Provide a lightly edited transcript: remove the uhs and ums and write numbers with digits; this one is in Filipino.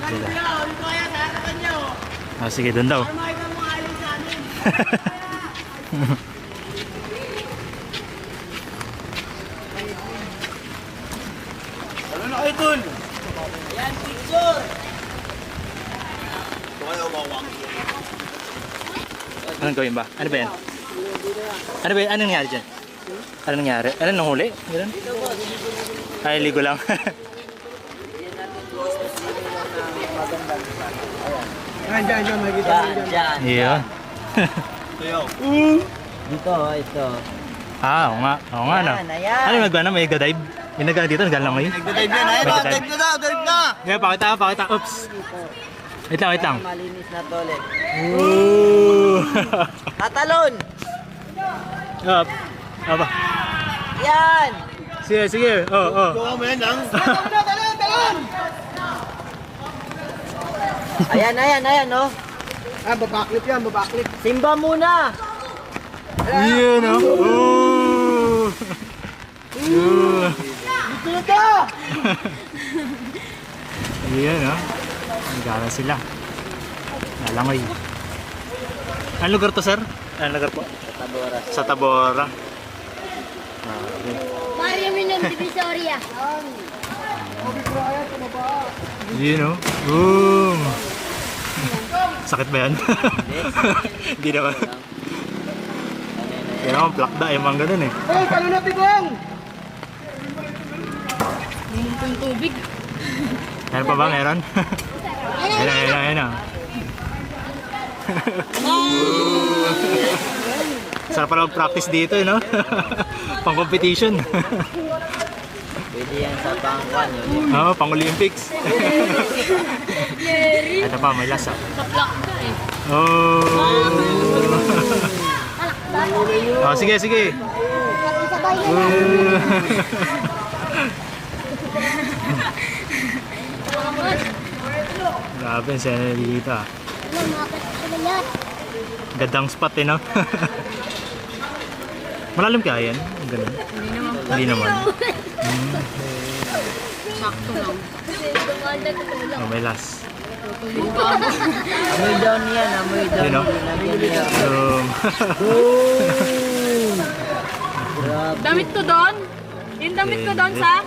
Sila. Ah, sige, doon daw. Ano na kayo, Tol? Yan, picture! Anong gawin ba? Ano ba yan? Ano ba yan? Anong nangyari dyan? Anong nangyari? Ano nung huli? Ganun? Ay, ligo lang. Diyan, makikita mo dyan. Yan. Iya. Dito, ito. Ah, oo nga. Oo nga, no? Ayan. Ano yung nagba May gadive? Yung nagga dito, naggalang mo yun? Nagda-dive yan. Ayun, Nagda-dive. dive na daw, dive na! Yeah, pakita. Oops. Wait lang, wait lang. Malinis na toilet. Ooh. Tatalon! Up. Aba. Yan! Sige. Oo. Gawa mo yan, lang. Ayan, oh. Ah, babaklip yan, babaklip. Simba muna! Yun, no? Ooh. Ooh. Dito ka! Yun, no? Nagala sila. Nalangoy. Anong lugar to, sir? Anong lugar po? Tabora. Sa Tabora. Mario Minon Divisoria. Yun, no? Boom! Sakit ba yan? Hindi naman. Yan naman, plakda. Yung mga ganun eh. Hey, kalo na tigong! Yung tubig. Meron pa ba? Meron? Ayun. Sarap pala mag-practice dito, no? Pang-competition. Pwede yan sa pangkwan yun. Oo, pang-Olympics. Ito pa, may lasa. Kaplak ka eh. Oh! Oh, sige. Grabe, ang sana dito ah. Ano, makakasya sila yan. Gandang spot eh, no? Malalim kaya yan? Ganun. Hindi naman. Sakto lang. Gumanda ko lang. Oh, may last. Amoy down yan, amoy down. Yun, no? Grabe. Damit ko doon? Yung damit ko doon sa